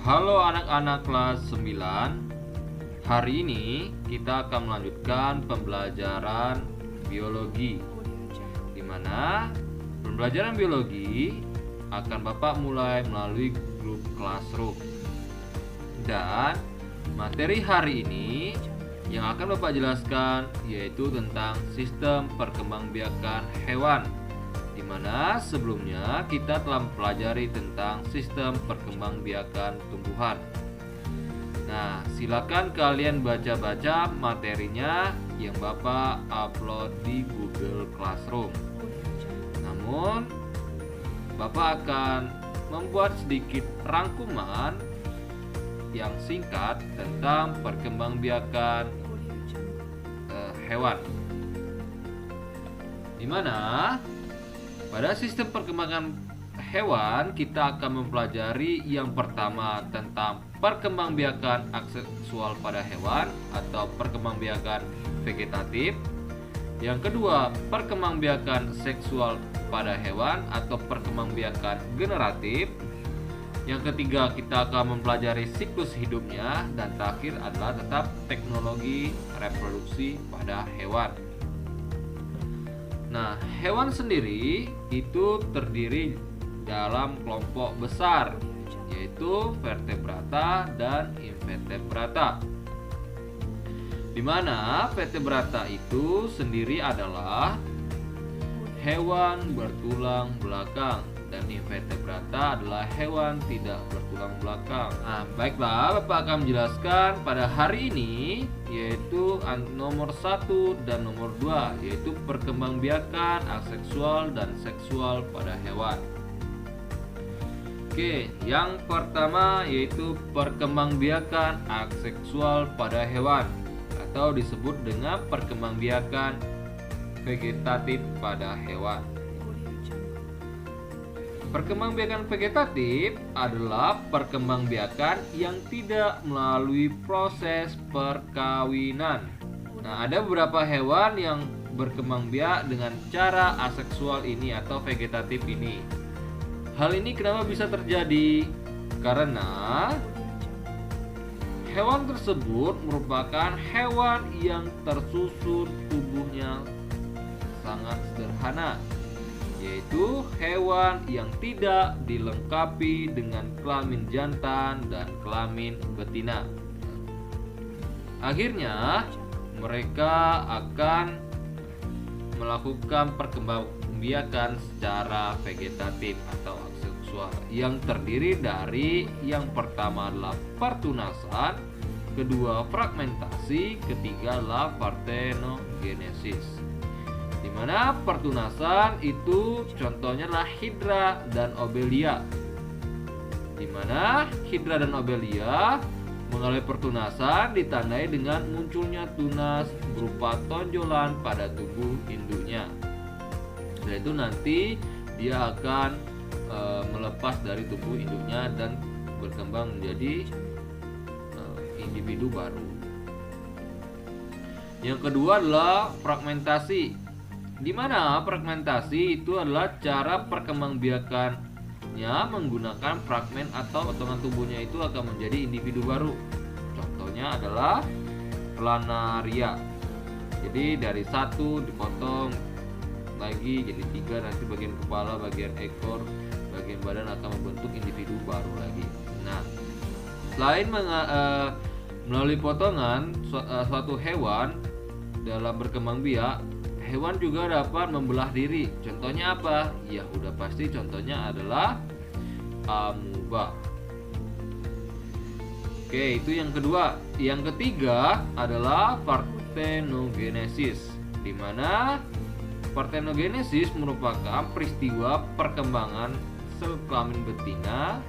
Halo anak-anak kelas 9. Hari ini kita akan melanjutkan pembelajaran biologi, di mana pembelajaran biologi akan Bapak mulai melalui grup classroom. Dan materi hari ini yang akan Bapak jelaskan yaitu tentang sistem perkembangbiakan hewan, di mana sebelumnya kita telah mempelajari tentang sistem perkembangbiakan tumbuhan. Nah, silakan kalian baca-baca materinya yang Bapak upload di Google Classroom. Namun, Bapak akan membuat sedikit rangkuman yang singkat tentang perkembangbiakan hewan, di mana pada sistem perkembangan hewan kita akan mempelajari yang pertama tentang perkembangbiakan aseksual pada hewan atau perkembangbiakan vegetatif. Yang kedua, perkembangbiakan seksual pada hewan atau perkembangbiakan generatif. Yang ketiga, kita akan mempelajari siklus hidupnya. Dan terakhir adalah tetap teknologi reproduksi pada hewan. Nah, hewan sendiri itu terdiri dalam kelompok besar, yaitu vertebrata dan invertebrata. Di mana vertebrata itu sendiri adalah hewan bertulang belakang dan invertebrata adalah hewan tidak bertulang belakang. Nah, baiklah, Bapak akan menjelaskan pada hari ini yaitu nomor 1 dan nomor 2, yaitu perkembangbiakan aseksual dan seksual pada hewan. Oke, yang pertama yaitu perkembangbiakan aseksual pada hewan atau disebut dengan perkembangbiakan vegetatif pada hewan. Perkembangbiakan vegetatif adalah perkembangbiakan yang tidak melalui proses perkawinan. Nah, ada beberapa hewan yang berkembang biak dengan cara aseksual ini atau vegetatif ini. Hal ini kenapa bisa terjadi? Karena hewan tersebut merupakan hewan yang tersusun tubuhnya sangat sederhana, yaitu hewan yang tidak dilengkapi dengan kelamin jantan dan kelamin betina. Akhirnya mereka akan melakukan perkembangbiakan secara vegetatif atau aseksual yang terdiri dari yang pertama adalah pertunasan, kedua fragmentasi, ketiga adalah partenogenesis. Di mana pertunasan itu contohnya adalah Hydra dan Obelia. Di mana Hydra dan Obelia mengalami pertunasan ditandai dengan munculnya tunas berupa tonjolan pada tubuh induknya. Setelah itu nanti dia akan melepas dari tubuh induknya dan berkembang menjadi individu baru. Yang kedua adalah fragmentasi, di mana fragmentasi itu adalah cara perkembangbiakannya menggunakan fragmen atau potongan tubuhnya itu akan menjadi individu baru. Contohnya adalah planaria. Jadi dari satu dipotong lagi jadi 3, nanti bagian kepala, bagian ekor, bagian badan akan membentuk individu baru lagi. Nah, selain melalui potongan suatu hewan dalam berkembang biak, hewan juga dapat membelah diri. Contohnya apa? Ya udah pasti contohnya adalah amuba. Oke, itu yang kedua. Yang ketiga adalah partenogenesis, di mana partenogenesis merupakan peristiwa perkembangan sel kelamin betina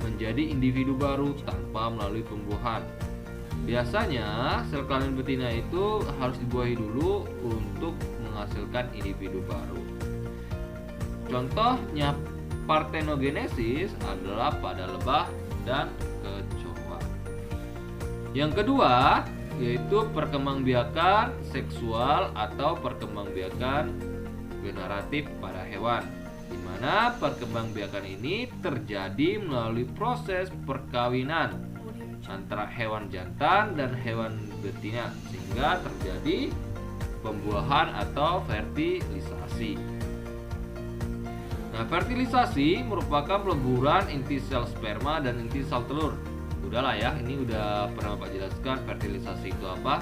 menjadi individu baru tanpa melalui pembuahan. Biasanya sel kelamin betina itu harus dibuahi dulu untuk menghasilkan individu baru. Contohnya partenogenesis adalah pada lebah dan kecoa. Yang kedua yaitu perkembangbiakan seksual atau perkembangbiakan generatif pada hewan. di mana perkembangbiakan ini terjadi melalui proses perkawinan antara hewan jantan dan hewan betina sehingga terjadi pembuahan atau fertilisasi. Nah, fertilisasi merupakan peleburan inti sel sperma dan inti sel telur. Udahlah ya, ini udah pernah Bapak jelaskan fertilisasi itu apa.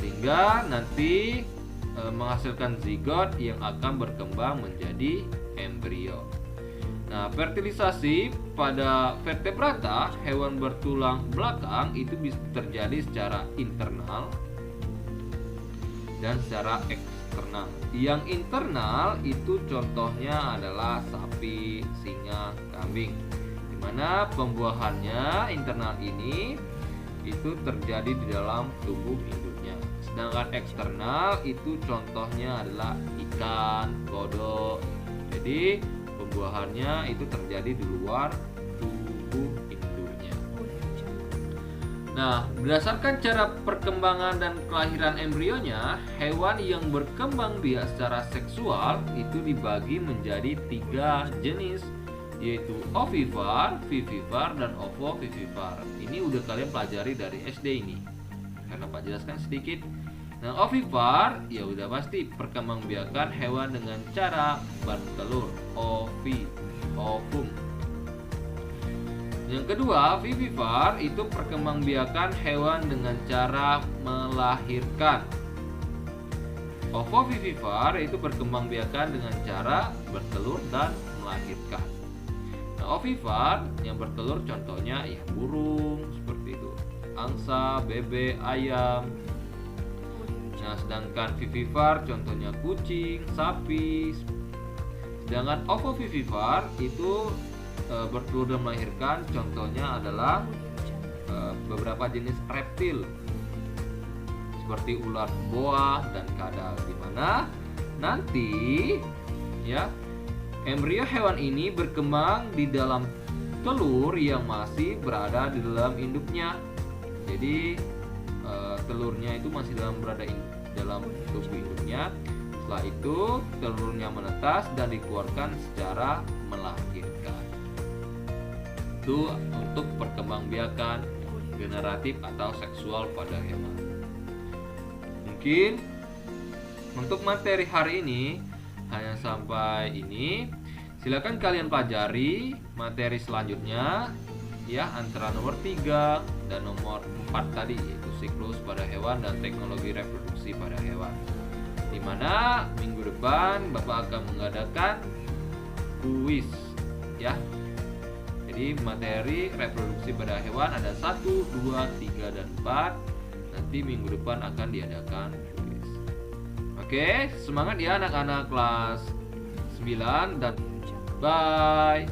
Sehingga nanti menghasilkan zigot yang akan berkembang menjadi embrio. Nah, fertilisasi pada vertebrata, hewan bertulang belakang, itu bisa terjadi secara internal dan secara eksternal. Yang internal itu contohnya adalah sapi, singa, kambing, di mana pembuahannya internal ini itu terjadi di dalam tubuh induknya. Sedangkan eksternal itu contohnya adalah ikan, kodok. Jadi pembuahannya itu terjadi di luar tubuh induknya. Nah, berdasarkan cara perkembangan dan kelahiran embrionya, hewan yang berkembang biak secara seksual itu dibagi menjadi 3 jenis, yaitu ovipar, vivipar, dan ovovivipar. Ini udah kalian pelajari dari SD ini, karena Pak jelaskan sedikit. Nah, ovipar ya udah pasti perkembangbiakan hewan dengan cara bertelur, ovum. Yang kedua, vivipar itu perkembangbiakan hewan dengan cara melahirkan. Ovovivipar itu perkembangbiakan dengan cara bertelur dan melahirkan. Nah, ovipar yang bertelur contohnya ya burung seperti itu, angsa, bebek, ayam. Nah, sedangkan vivipar contohnya kucing, sapi. Sedangkan ovovivipar itu bertelur dan melahirkan contohnya adalah beberapa jenis reptil seperti ular boa dan kadal, di mana nanti ya embrio hewan ini berkembang di dalam telur yang masih berada di dalam induknya. Jadi telurnya itu masih berada dalam tubuh induknya. Setelah itu telurnya menetas dan dikeluarkan secara melahirkan. Itu untuk perkembangbiakan generatif atau seksual pada hewan. Mungkin untuk materi hari ini hanya sampai ini. Silakan kalian pelajari materi selanjutnya ya, antara nomor 3 dan nomor 4 tadi, yaitu siklus pada hewan dan teknologi reproduksi pada hewan, di mana minggu depan Bapak akan mengadakan kuis ya. Jadi materi reproduksi pada hewan ada 1, 2, 3, dan 4. Nanti minggu depan akan diadakan kuis. Oke, semangat ya anak-anak kelas 9 dan bye.